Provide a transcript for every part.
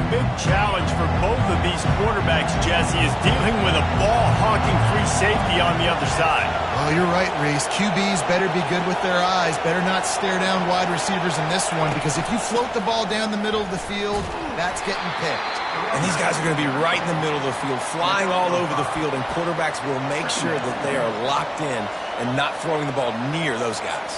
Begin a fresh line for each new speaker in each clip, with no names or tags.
The big challenge for both of these quarterbacks, Jesse, is dealing with a ball-hawking free safety on the other side.
Well, you're right, Reese. QBs better be good with their eyes. Better not stare down wide receivers in this one, because if you float the ball down the middle of the field, that's getting picked.
And these guys are going to be right in the middle of the field, flying all over the field, and quarterbacks will make sure that they are locked in and not throwing the ball near those guys.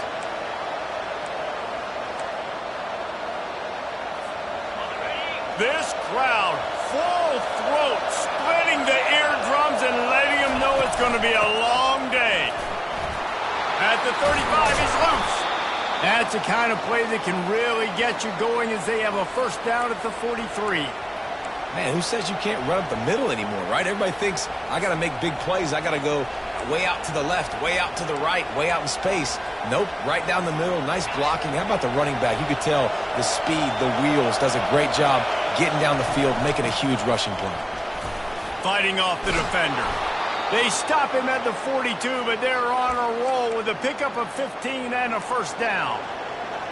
This crowd, full throat, splitting the eardrums and letting them know it's going to be a long day. At the 35, he's loose. That's the kind of play that can really get you going as they have a first down at the 43.
Man, who says you can't run up the middle anymore, right? Everybody thinks, I got to make big plays. I got to go way out to the left, way out to the right, way out in space. Nope, right down the middle, nice blocking. How about the running back? You could tell the speed, the wheels, does a great job getting down the field, making a huge rushing play.
Fighting off the defender. They stop him at the 42, but they're on a roll with a pickup of 15 and a first down.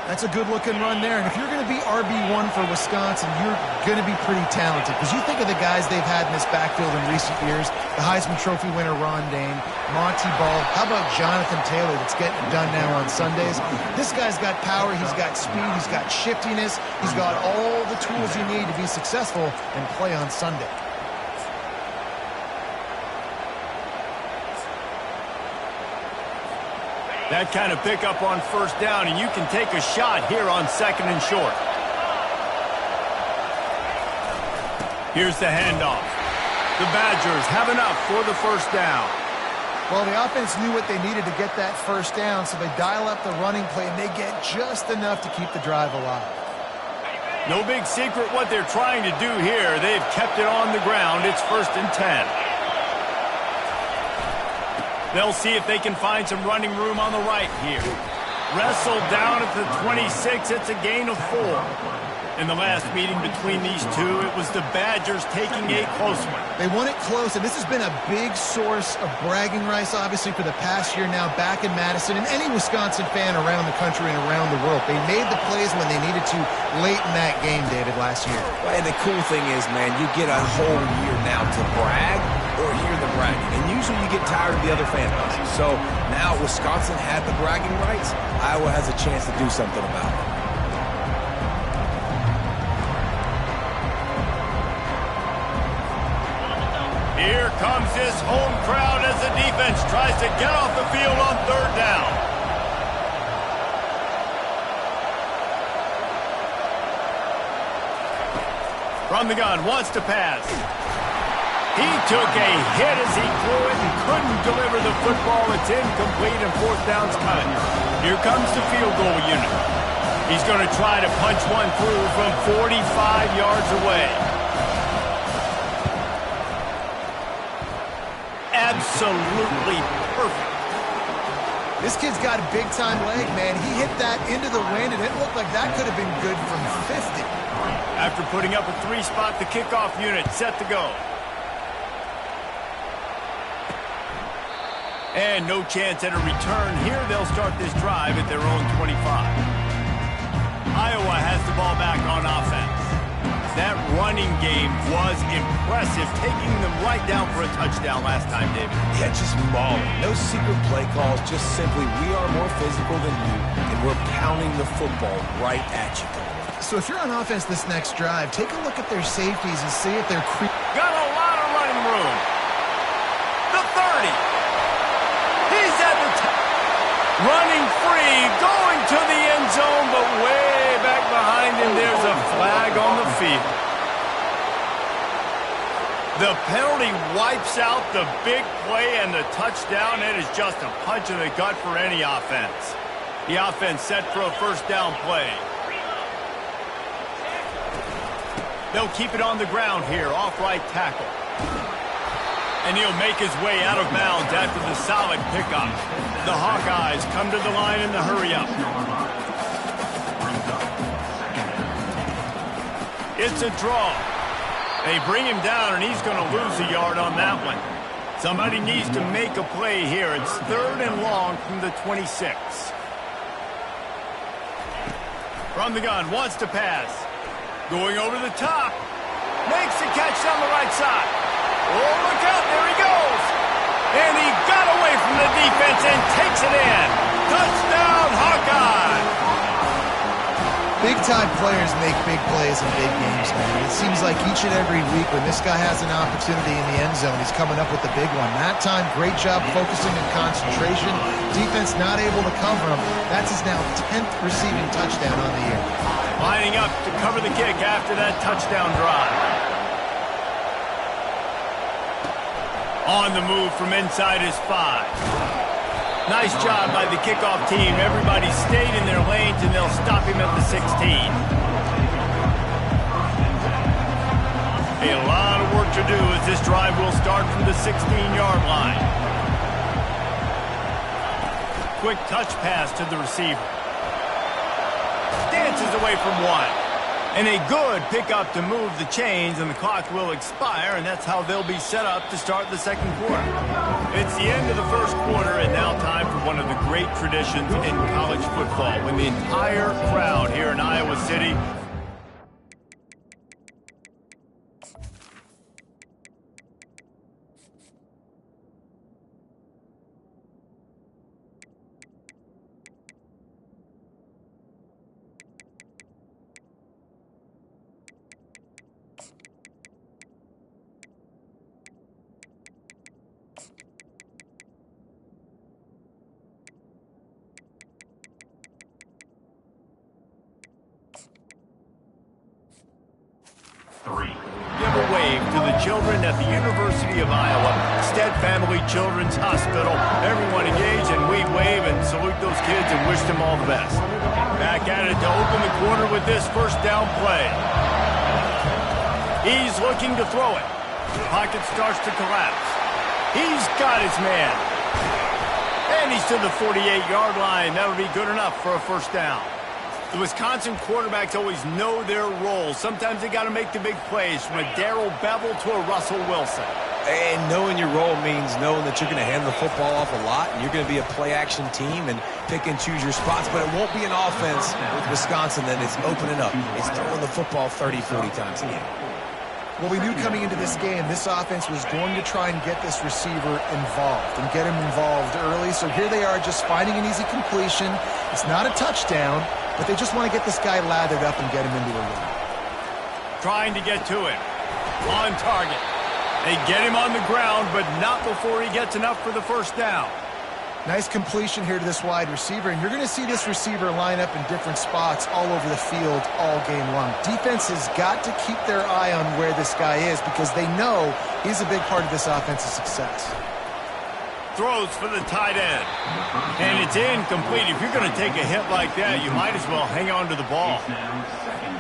That's a good-looking run there. And if you're going to be RB1 for Wisconsin, you're going to be pretty talented. Because you think of the guys they've had in this backfield in recent years, the Heisman Trophy winner Ron Dayne, Monty Ball. How about Jonathan Taylor that's getting it done now on Sundays? This guy's got power, he's got speed, he's got shiftiness, he's got all the tools you need to be successful and play on Sunday.
That kind of pickup on first down, and you can take a shot here on second and short. Here's the handoff. The Badgers have enough for the first down.
Well, the offense knew what they needed to get that first down, so they dial up the running play, and they get just enough to keep the drive alive.
No big secret what they're trying to do here. They've kept it on the ground. It's 1st and 10. They'll see if they can find some running room on the right here. Wrestled down at the 26. It's a gain of 4. In the last meeting between these two, it was the Badgers taking a close one.
They won it close, and this has been a big source of bragging rights, obviously, for the past year now back in Madison, and any Wisconsin fan around the country and around the world. They made the plays when they needed to late in that game, David, last year.
And the cool thing is, man, you get a whole year now to brag or hear the bragging. And usually you get tired of the other fan bases. So now Wisconsin had the bragging rights. Iowa has a chance to do something about it.
Here comes this home crowd as the defense tries to get off the field on third down. From the gun, wants to pass. He took a hit as he threw it and couldn't deliver the football. It's incomplete and fourth down's cut. Here comes the field goal unit. He's going to try to punch one through from 45 yards away. Absolutely perfect.
This kid's got a big-time leg, man. He hit that into the wind, and it looked like that could have been good from 50.
After putting up a 3-spot, the kickoff unit set to go. And no chance at a return. Here they'll start this drive at their own 25. Iowa has the ball back on offense. That running game was impressive, taking them right down for a touchdown last time, David.
Yeah, just mauling. No secret play calls, just simply we are more physical than you, and we're pounding the football right at you.
So if you're on offense this next drive, take a look at their safeties and see if they're...
Got a lot of running room. The 30. He's at the top. Running free, going to the end zone, but way back behind him, there's a flag on the field. The penalty wipes out the big play and the touchdown. It is just a punch in the gut for any offense. The offense set for a first down play. They'll keep it on the ground here, off right tackle. And he'll make his way out of bounds after the solid pickup. The Hawkeyes come to the line in the hurry-up. It's a draw. They bring him down, and he's going to lose a yard on that one. Somebody needs to make a play here. It's 3rd and long from the 26. From the gun, wants to pass. Going over the top. makes the catch down the right side. Oh, look out, there he goes. And he got away from the defense and takes it in. Touchdown, Hawkeye.
Big-time players make big plays in big games, man. It seems like each and every week when this guy has an opportunity in the end zone, he's coming up with the big one. That time, great job focusing and concentration. Defense not able to cover him. That's his now 10th receiving touchdown on the year.
Lining up to cover the kick after that touchdown drive. On the move from inside his 5. Nice job by the kickoff team. Everybody stayed in their lanes, and they'll stop him at the 16. A lot of work to do as this drive will start from the 16-yard line. Quick touch pass to the receiver. Dances away from 1. And a good pickup to move the chains, and the clock will expire, and that's how they'll be set up to start the second quarter. It's the end of the first quarter, and now time for one of the great traditions in college football, when the entire crowd here in Iowa City give a wave to the children at the University of Iowa, Stead Family Children's Hospital. Everyone engage, and we wave and salute those kids and wish them all the best. Back at it to open the quarter with this first down play. He's looking to throw it. Pocket starts to collapse. He's got his man. And he's to the 48-yard line. That'll be good enough for a first down. The Wisconsin quarterbacks always know their role. Sometimes they got to make the big plays, from a Darrell Bevell to a Russell Wilson.
And knowing your role means knowing that you're going to hand the football off a lot, and you're going to be a play-action team and pick and choose your spots. But it won't be an offense with Wisconsin that is opening up. It's throwing the football 30, 40 times a game.
Well, we knew coming into this game, this offense was going to try and get this receiver involved and get him involved early. So here they are just finding an easy completion. It's not a touchdown, but they just want to get this guy lathered up and get him into a run.
Trying to get to him. On target. They get him on the ground, but not before he gets enough for the first down.
Nice completion here to this wide receiver, and you're going to see this receiver line up in different spots all over the field all game long. Defense has got to keep their eye on where this guy is, because they know he's a big part of this offense's success.
Throws for the tight end. And it's incomplete. If you're going to take a hit like that, you might as well hang on to the ball.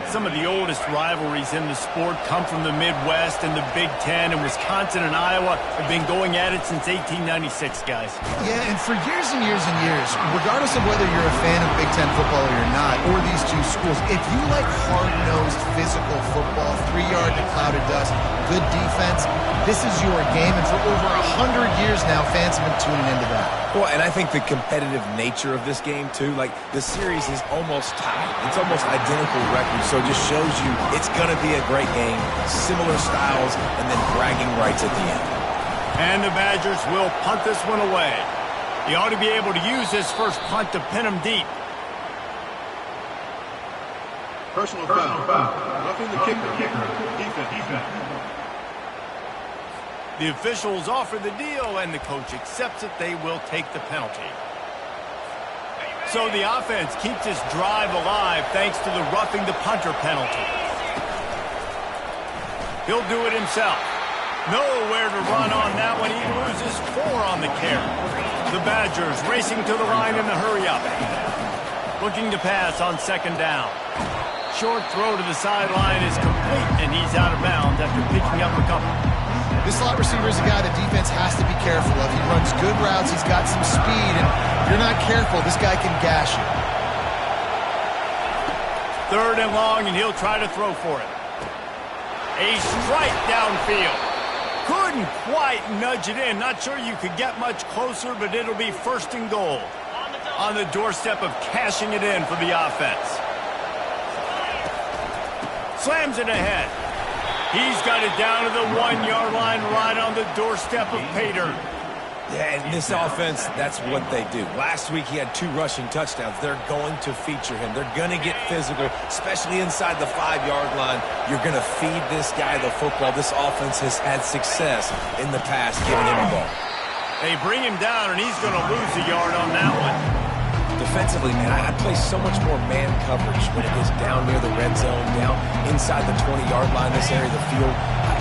Some of the oldest rivalries in the sport come from the Midwest and the Big Ten, and Wisconsin and Iowa have been going at it since 1896, guys.
Yeah, and for years and years and years, regardless of whether you're a fan of Big Ten football or you're not, or these two schools, if you like hard-nosed physical football, 3-yard to clouded dust, good defense, this is your game. And for over 100 years now, fans have been tuning into that.
Well, and I think the competitive nature of this game, too, like the series is almost tied. It's almost identical records, so it just shows you it's going to be a great game, similar styles, and then bragging rights at the end.
And the Badgers will punt this one away. He ought to be able to use this first punt to pin him deep.
Personal foul. Roughing the kicker. Defense.
The officials offer the deal, and the coach accepts it. They will take the penalty. So the offense keeps this drive alive thanks to the roughing the punter penalty. He'll do it himself. Nowhere to run on that one. He loses 4 on the carry. The Badgers racing to the line in the hurry-up. Looking to pass on second down. Short throw to the sideline is complete, and he's out of bounds after picking up a couple.
This slot receiver is a guy the defense has to be careful of. He runs good routes. He's got some speed, and if you're not careful, this guy can gash you.
Third and long, and he'll try to throw for it. A strike downfield. Couldn't quite nudge it in. Not sure you could get much closer, but it'll be first and goal. On the doorstep of cashing it in for the offense. Slams it ahead. He's got it down to the 1-yard line right on the doorstep of pay dirt.
Yeah, and this offense, that's what they do. Last week he had 2 rushing touchdowns. They're going to feature him. They're going to get physical, especially inside the 5-yard line. You're going to feed this guy the football. This offense has had success in the past giving him the ball.
They bring him down, and he's going to lose a yard on that one.
Defensively, man, I play so much more man coverage when it gets down near the red zone, down inside the 20-yard line, this area of the field.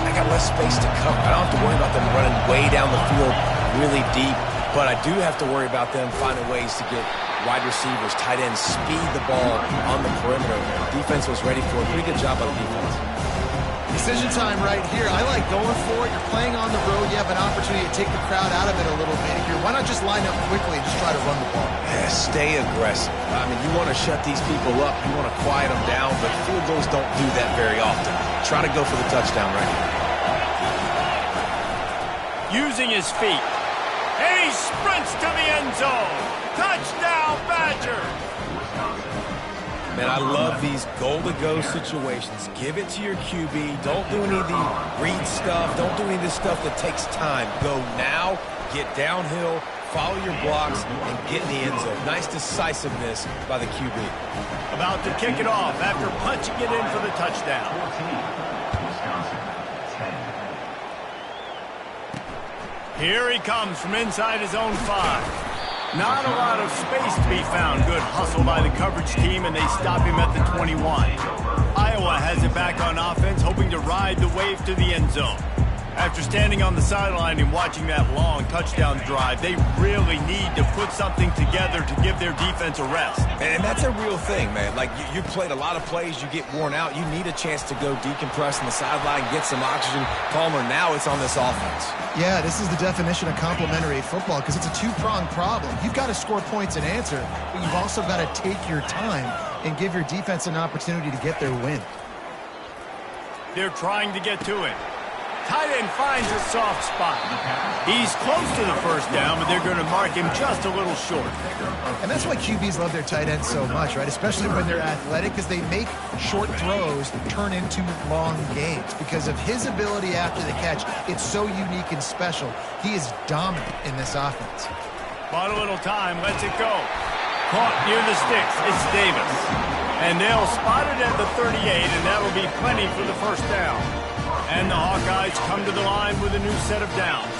I got less space to cover. I don't have to worry about them running way down the field really deep, but I do have to worry about them finding ways to get wide receivers, tight ends, speed the ball on the perimeter. Defense was ready for a pretty good job on the defense.
Decision time right here. I like going for it. You're playing on the road. You have an opportunity to take the crowd out of it a little bit here. Why not just line up quickly and just try to run the ball?
Yeah, stay aggressive. I mean, you want to shut these people up. You want to quiet them down, but field goals don't do that very often. Try to go for the touchdown right here.
Using his feet. And he sprints to the end zone. Touchdown, Badger.
Man, I love these goal-to-go situations. Give it to your QB. Don't do any of the read stuff. Don't do any of this stuff that takes time. Go now, get downhill, follow your blocks, and get in the end zone. Nice decisiveness by the QB.
About to kick it off after punching it in for the touchdown. Here he comes from inside his own 5. Not a lot of space to be found. Good hustle by the coverage team, and they stop him at the 21. Iowa has it back on offense, hoping to ride the wave to the end zone. After standing on the sideline and watching that long touchdown drive, they really need to put something together to give their defense a rest.
And that's a real thing, man. Like, you played a lot of plays, you get worn out. You need a chance to go decompress on the sideline, get some oxygen. Palmer, now it's on this offense.
Yeah, this is the definition of complementary football because it's a 2-pronged problem. You've got to score points and answer, but you've also got to take your time and give your defense an opportunity to get their win.
They're trying to get to it. Tight end finds a soft spot. He's close to the first down, but they're going to mark him just a little short.
And that's why QBs love their tight ends so much, right? Especially when they're athletic, because they make short throws turn into long gains. Because of his ability after the catch, it's so unique and special. He is dominant in this offense.
Bought a little time, lets it go. Caught near the sticks, it's Davis. And they'll spot it at the 38, and that'll be plenty for the first down. And the Hawkeyes come to the line with a new set of downs.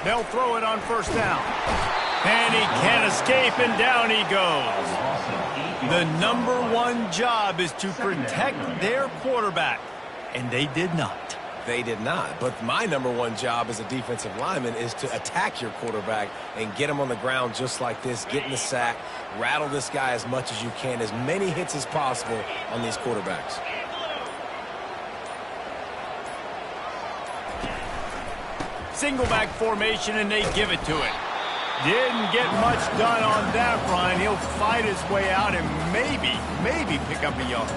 They'll throw it on first down. And he can't escape, and down he goes. The #1 job is to protect their quarterback, and they did not.
They did not. But my #1 job as a defensive lineman is to attack your quarterback and get him on the ground just like this, get in the sack, rattle this guy as much as you can, as many hits as possible on these quarterbacks.
Single back formation, and they give it to it. Didn't get much done on that run. He'll fight his way out and maybe pick up a yard.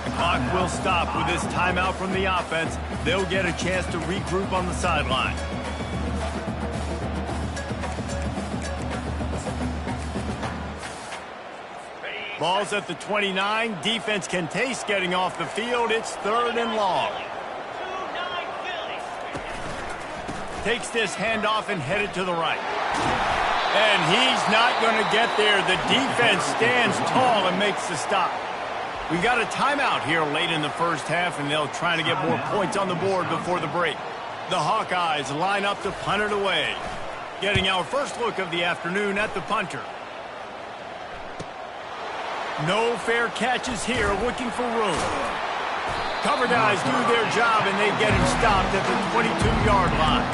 The clock will stop with this timeout from the offense. They'll get a chance to regroup on the sideline. Ball's at the 29. Defense can taste getting off the field. It's 3rd and long. Takes this handoff and headed to the right. And he's not going to get there. The defense stands tall and makes the stop. We got a timeout here late in the first half, and they'll try to get more points on the board before the break. The Hawkeyes line up to punt it away. Getting our first look of the afternoon at the punter. No fair catches here, looking for room. Cover guys do their job, and they get him stopped at the 22-yard line.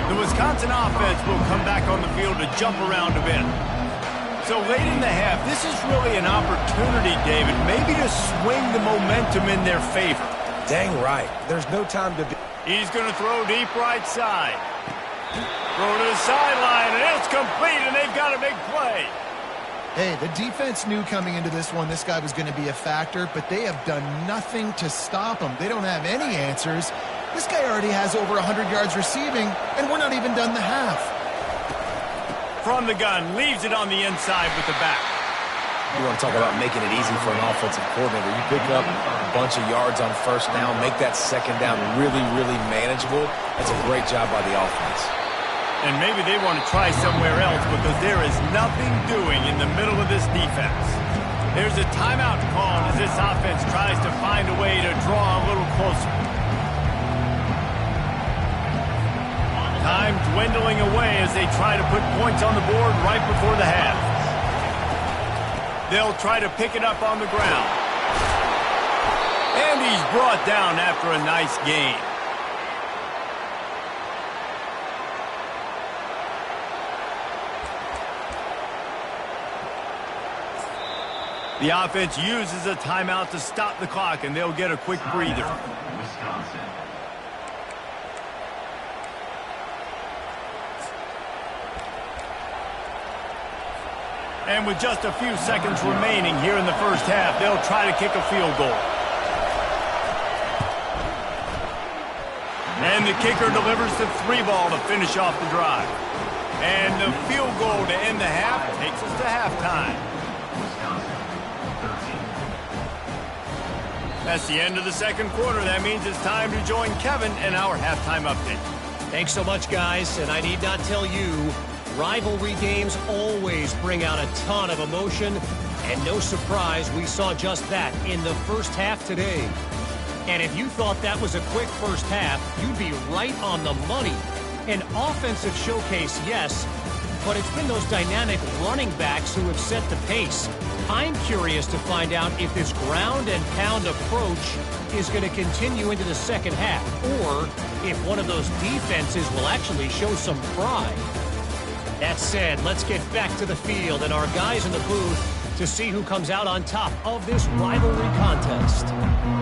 The Wisconsin offense will come back on the field to jump around a bit. So late in the half, this is really an opportunity, David, maybe to swing the momentum in their favor.
Dang right. There's no time to be.
He's going to throw deep right side. Throw to the sideline, and it's complete, and they've got a big play.
Hey, the defense knew coming into this one this guy was going to be a factor, but they have done nothing to stop him. They don't have any answers. This guy already has over 100 yards receiving, and we're not even done the half.
From the gun, leaves it on the inside with the back.
You want to talk about making it easy for an offensive coordinator. You pick up a bunch of yards on first down, make that second down really, really manageable. That's a great job by the offense.
And maybe they want to try somewhere else because there is nothing doing in the middle of this defense. There's a timeout call as this offense tries to find a way to draw a little closer. Time dwindling away as they try to put points on the board right before the half. They'll try to pick it up on the ground. And he's brought down after a nice gain. The offense uses a timeout to stop the clock, and they'll get a quick breather.
Wisconsin.
And with just a few seconds remaining here in the first half, they'll try to kick a field goal. And the kicker delivers the 3-ball to finish off the drive. And the field goal to end the half takes us to halftime.
Wisconsin, 13.
That's the end of the second quarter. That means it's time to join Kevin in our halftime update.
Thanks so much, guys. And I need not tell you, rivalry games always bring out a ton of emotion. And no surprise, we saw just that in the first half today. And if you thought that was a quick first half, you'd be right on the money. An offensive showcase, yes, but it's been those dynamic running backs who have set the pace. I'm curious to find out if this ground and pound approach is going to continue into the second half, or if one of those defenses will actually show some pride. That said, let's get back to the field and our guys in the booth to see who comes out on top of this rivalry contest.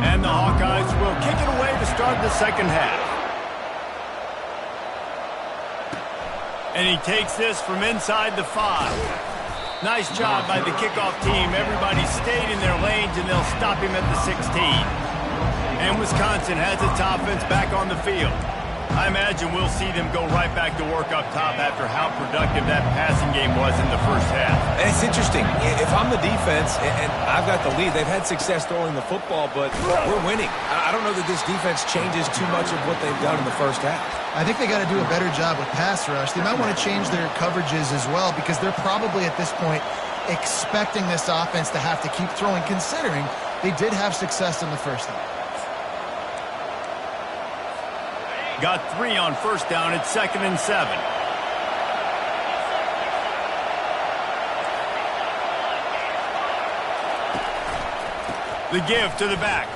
And the Hawkeyes will kick it away to start the second half. And he takes this from inside the 5. Nice job by the kickoff team. Everybody stayed in their lanes, and they'll stop him at the 16. And Wisconsin has its offense back on the field. I imagine we'll see them go right back to work up top after how productive that passing game was in the first half.
And it's interesting. If I'm the defense and I've got the lead, they've had success throwing the football, but we're winning. I don't know that this defense changes too much of what they've done in the first half.
I think they got to do a better job with pass rush. They might want to change their coverages as well because they're probably at this point expecting this offense to have to keep throwing, considering they did have success in the first half.
Got 3 on first down. It's 2nd and 7. The give to the back.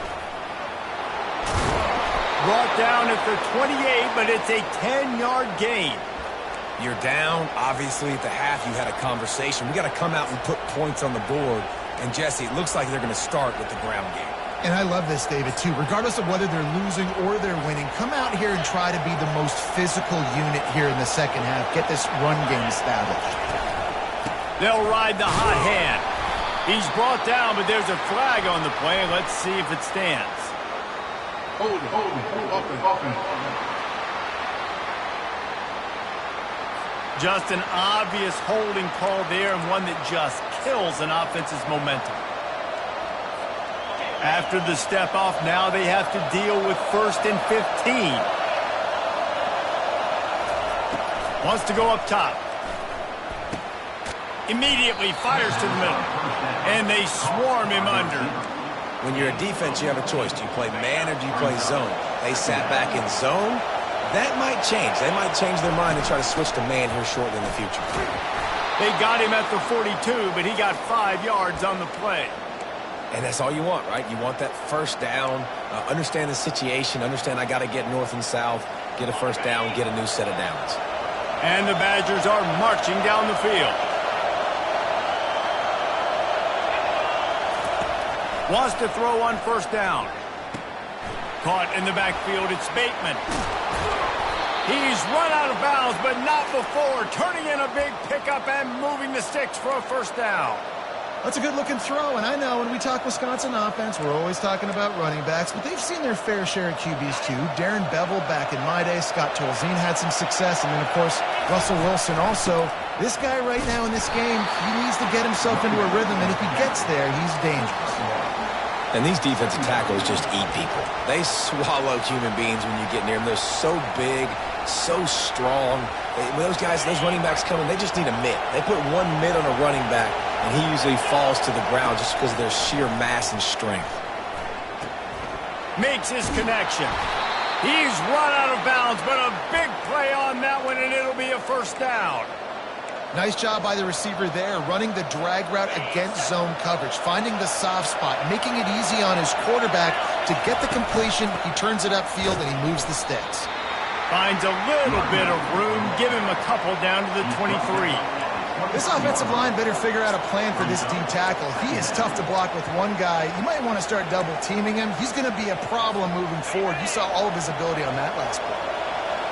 Brought down at the 28, but it's a 10-yard gain.
You're down. Obviously, at the half, you had a conversation. We got to come out and put points on the board. And, Jesse, it looks like they're going to start with the ground game.
And I love this, David, too. Regardless of whether they're losing or they're winning, come out here and try to be the most physical unit here in the second half. Get this run game established.
They'll ride the hot hand. He's brought down, but there's a flag on the play. Let's see if it stands.
Hold, offense.
Just an obvious holding call there, and one that just kills an offense's momentum. After the step off, now they have to deal with 1st and 15. Wants to go up top. Immediately fires to the middle. And they swarm him under.
When you're a defense, you have a choice. Do you play man or do you play zone? They sat back in zone. That might change. They might change their mind and try to switch to man here shortly in the future.
They got him at the 42, but he got 5 yards on the play.
And that's all you want, right? You want that first down, understand the situation, understand I got to get north and south, get a first down, get a new set of downs.
And the Badgers are marching down the field. Wants to throw on first down. Caught in the backfield, it's Bateman. He's run out of bounds, but not before, turning in a big pickup and moving the sticks for a first down.
That's a good-looking throw, and I know when we talk Wisconsin offense, we're always talking about running backs, but they've seen their fair share of QBs too. Darren Bevel back in my day, Scott Tolzien had some success, and then, of course, Russell Wilson also This guy right now in this game, he needs to get himself into a rhythm, and if he gets there, he's dangerous.
And these defensive tackles just eat people. They swallow human beings when you get near them. They're so big, so strong. When those guys, those running backs come in, they just need a mid. They put one mid on a running back, and he usually falls to the ground just because of their sheer mass and strength.
Makes his connection. He's run out of bounds, but a big play on that one, and it'll be a first down.
Nice job by the receiver there, running the drag route against zone coverage, finding the soft spot, making it easy on his quarterback to get the completion. He turns it upfield, and he moves the sticks.
Finds a little bit of room, give him a couple down to the 23.
This offensive line better figure out a plan for this D tackle. He is tough to block with one guy. You might want to start double teaming him. He's going to be a problem moving forward. You saw all of his ability on that last play.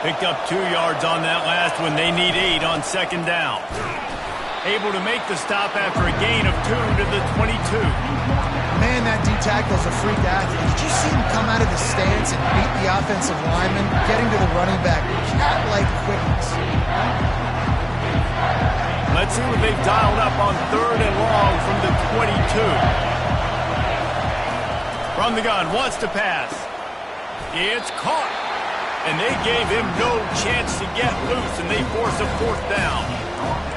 Picked up 2 yards on that last one. They need 8 on second down. Able to make the stop after a gain of 2 to the 22.
Man, that D tackle's a freak athlete. Did you see him come out of his stance and beat the offensive lineman, getting to the running back? Cat-like quickness.
Let's see what they've dialed up on 3rd and long from the 22. From the gun, wants to pass. It's caught. And they gave him no chance to get loose, and they force a 4th down.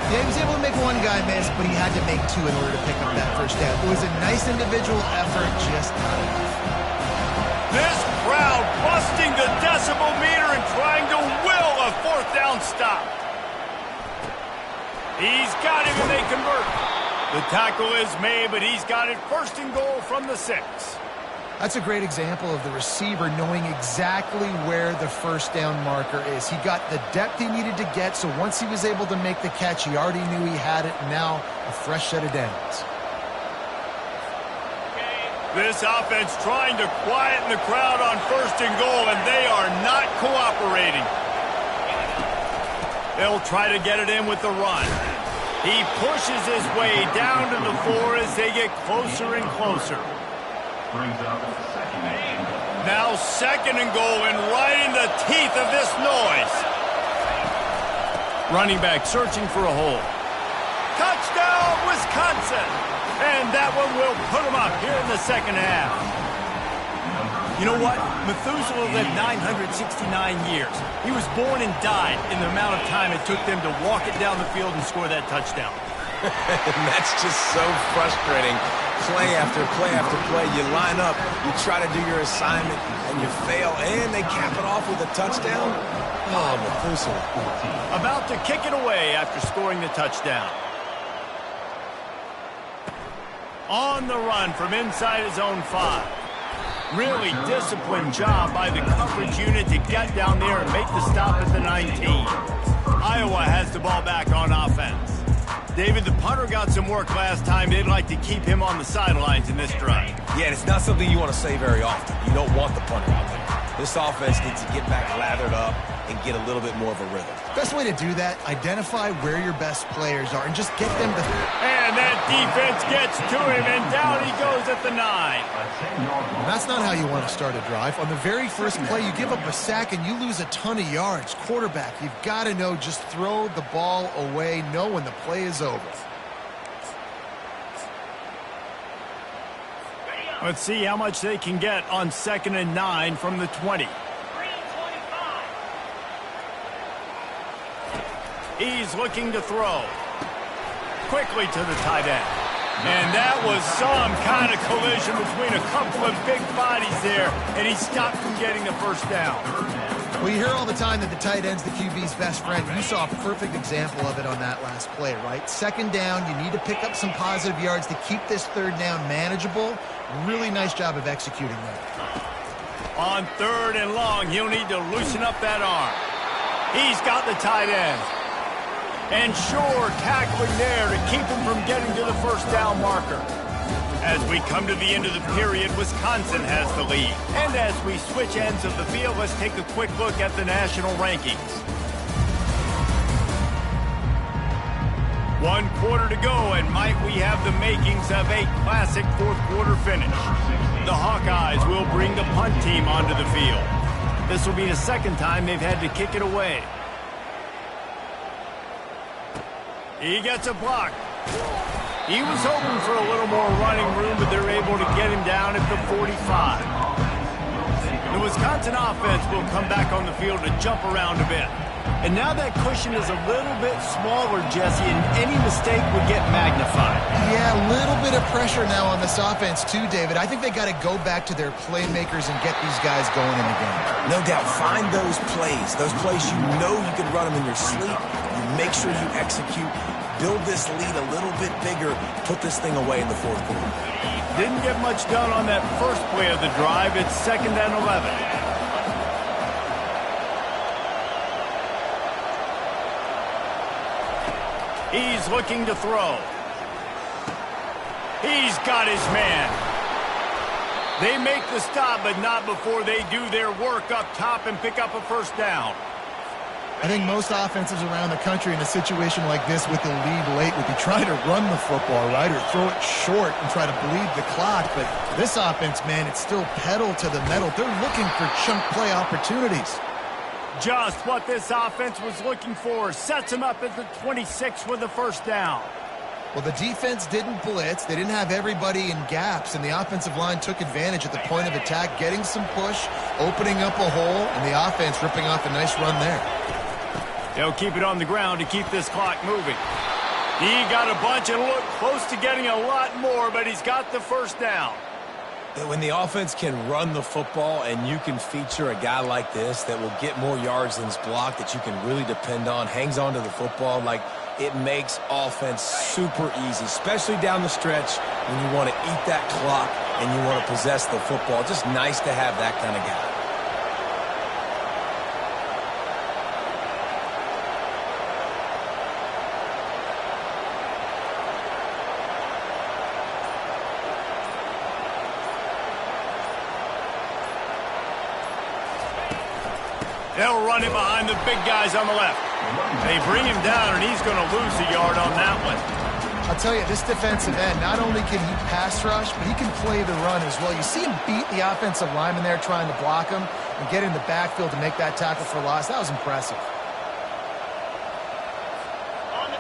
Yeah, he was able to make one guy miss, but he had to make 2 in order to pick up that first down. It was a nice individual effort, just not enough.
This crowd busting the decibel meter and trying to will a 4th down stop. He's got him, and they convert. The tackle is made, but he's got it 1st and goal from the 6.
That's a great example of the receiver knowing exactly where the first down marker is. He got the depth he needed to get, so once he was able to make the catch, he already knew he had it, and now a fresh set of downs.
This offense trying to quieten the crowd on 1st and goal, and they are not cooperating. They'll try to get it in with the run. He pushes his way down to the 4 as they get closer and closer. Now 2nd and goal, and right in the teeth of this noise. Running back searching for a hole. Touchdown, Wisconsin! And that one will put them up here in the second half. You know what? Methuselah lived 969 years. He was born and died in the amount of time it took them to walk it down the field and score that touchdown.
And that's just so frustrating. Play after play after play. You line up, you try to do your assignment, and you fail, and they cap it off with a touchdown. Oh, Methuselah.
About to kick it away after scoring the touchdown. On the run from inside his own 5. Really disciplined job by the coverage unit to get down there and make the stop at the 19. Iowa has the ball back on offense. David, the punter got some work last time. They'd like to keep him on the sidelines in this drive.
Yeah, and it's not something you want to say very often. You don't want the punter out there. This offense needs to get back lathered up and get a little bit more of a rhythm.
Best way to do that, identify where your best players are and just get them to...
And that defense gets to him, and down he goes at the 9.
That's not how you want to start a drive. On the very first play, you give up a sack and you lose a ton of yards. Quarterback, you've got to know, just throw the ball away, know when the play is over.
Let's see how much they can get on 2nd and 9 from the 20. He's looking to throw. Quickly to the tight end. And that was some kind of collision between a couple of big bodies there, and he stopped from getting the first down.
Well, you hear all the time that the tight end's the QB's best friend. You saw a perfect example of it on that last play, right? 2nd down, you need to pick up some positive yards to keep this 3rd down manageable. Really nice job of executing that.
On 3rd and long, he'll need to loosen up that arm. He's got the tight end. And sure, tackling there to keep him from getting to the first down marker. As we come to the end of the period, Wisconsin has the lead. And as we switch ends of the field, let's take a quick look at the national rankings. 1 quarter to go, and might we have the makings of a classic 4th quarter finish. The Hawkeyes will bring the punt team onto the field. This will be the 2nd time they've had to kick it away. He gets a block. He was hoping for a little more running room, but they're able to get him down at the 45. The Wisconsin offense will come back on the field to jump around a bit. And now that cushion is a little bit smaller, Jesse, and any mistake would get magnified.
Yeah, a little bit of pressure now on this offense too, David. I think they got to go back to their playmakers and get these guys going in the game.
No doubt. Find those plays you know you can run them in your sleep. You make sure you execute. Build this lead a little bit bigger. Put this thing away in the fourth quarter.
Didn't get much done on that first play of the drive. It's 2nd and 11. He's looking to throw. He's got his man. They make the stop, but not before they do their work up top and pick up a first down.
I think most offenses around the country in a situation like this with the lead late would be trying to run the football, right, or throw it short and try to bleed the clock. But this offense, man, it's still pedal to the metal. They're looking for chunk play opportunities.
Just what this offense was looking for. Sets him up at the 26 with a first down.
Well, the defense didn't blitz. They didn't have everybody in gaps, and the offensive line took advantage at the point of attack, getting some push, opening up a hole, and the offense ripping off a nice run there.
They'll keep it on the ground to keep this clock moving. He got a bunch and looked close to getting a lot more, but he's got the first down.
When the offense can run the football and you can feature a guy like this that will get more yards than his block, that you can really depend on, hangs on to the football, like it makes offense super easy, especially down the stretch when you want to eat that clock and you want to possess the football. Just nice to have that kind of guy.
They'll run it behind the big guys on the left. They bring him down, and he's going to lose a yard on that one.
I'll tell you, this defensive end, not only can he pass rush, but he can play the run as well. You see him beat the offensive lineman there trying to block him and get in the backfield to make that tackle for loss. That was impressive.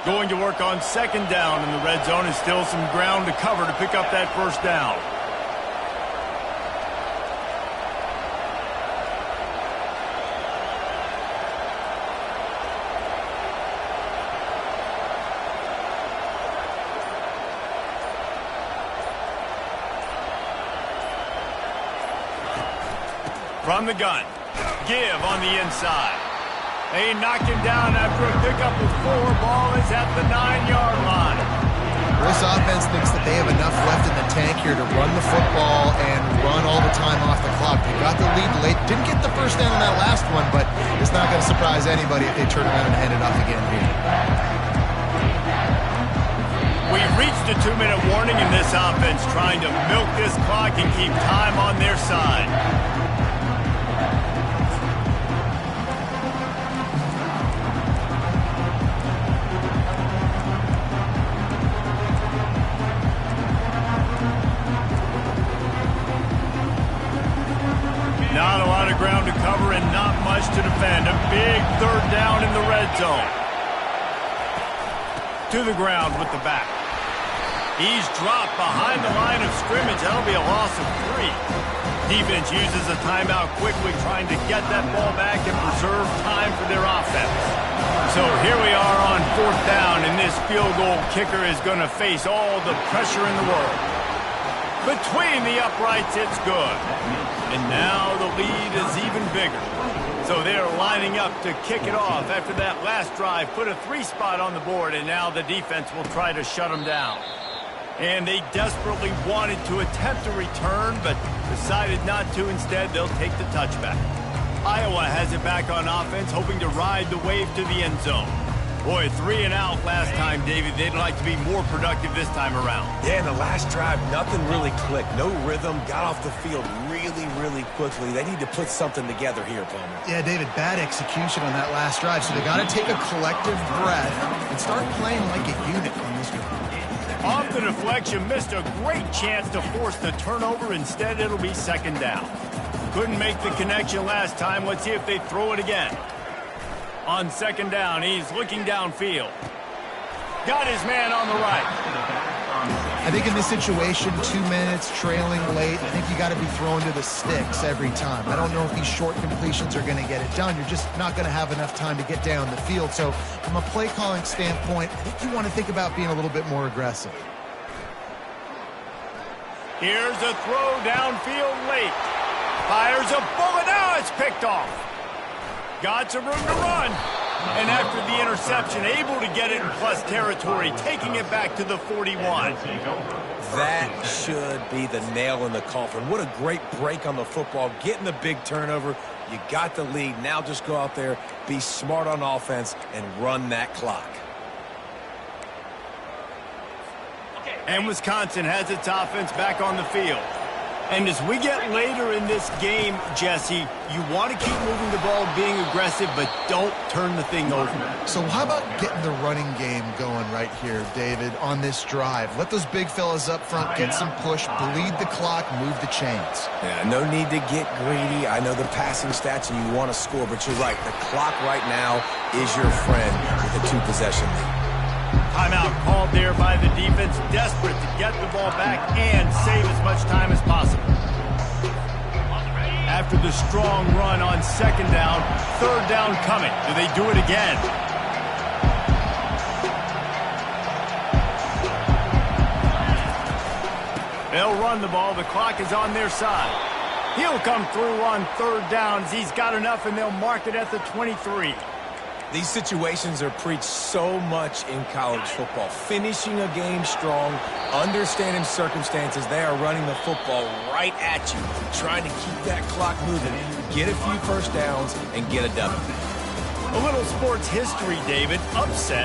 Going to work on 2nd down in the red zone, and still some ground to cover to pick up that first down. From the gun, give on the inside. They knock him down after a pickup of 4. Ball is at the 9-yard line.
This offense thinks that they have enough left in the tank here to run the football and run all the time off the clock. They got the lead late. Didn't get the first down on that last one, but it's not going to surprise anybody if they turn around and hand it off again here.
We've reached a 2-minute warning in this offense, trying to milk this clock and keep time on their side. Not a lot of ground to cover and not much to defend. A big 3rd down in the red zone. To the ground with the back. He's dropped behind the line of scrimmage. That'll be a loss of 3. Defense uses a timeout quickly, trying to get that ball back and preserve time for their offense. So here we are on 4th down, and this field goal kicker is going to face all the pressure in the world. Between the uprights, it's good. And now the lead is even bigger. So they're lining up to kick it off after that last drive. Put a 3 spot on the board, and now the defense will try to shut them down. And they desperately wanted to attempt a return, but decided not to. Instead, they'll take the touchback. Iowa has it back on offense, hoping to ride the wave to the end zone. Boy, 3 and out last time, David. They'd like to be more productive this time around.
Yeah, in the last drive, nothing really clicked. No rhythm, got off the field really quickly. They need to put something together here, Palmer.
Yeah, David, bad execution on that last drive. So they got to take a collective breath and start playing like a unit on this drive.
Off the deflection, missed a great chance to force the turnover. Instead, it'll be 2nd down. Couldn't make the connection last time. Let's see if they throw it again. On 2nd down, he's looking downfield. got his man on the right.
I think in this situation, 2 minutes, trailing late, I think you got to be thrown to the sticks every time. I don't know if these short completions are going to get it done. You're just not going to have enough time to get down the field. So from a play calling standpoint, I think you want to think about being a little bit more aggressive.
Here's a throw downfield late. Fires a bullet. Now it's picked off. Got some room to run. And after the interception, able to get it in plus territory, taking it back to the 41.
That should be the nail in the coffin. What a great break on the football. Getting the big turnover. You got the lead. Now just go out there, be smart on offense, and run that clock.
And Wisconsin has its offense back on the field. And as we get later in this game, Jesse, you want to keep moving the ball, being aggressive, but don't turn the thing over.
So how about getting the running game going right here, David, on this drive? Let those big fellas up front get some push, bleed the clock, move the chains.
Yeah, no need to get greedy. I know the passing stats and you want to score, but you're right. The clock right now is your friend with a 2-possession lead.
Timeout called there by the defense, desperate to get the ball back and save as much time as possible. After the strong run on second down, third down coming. Do they do it again? They'll run the ball. The clock is on their side. He'll come through on third downs. He's got enough, and they'll mark it at the 23.
These situations are preached so much in college football. Finishing a game strong, understanding circumstances. They are running the football right at you, trying to keep that clock moving, get a few first downs, and get a W.
A little sports history, David. Upset.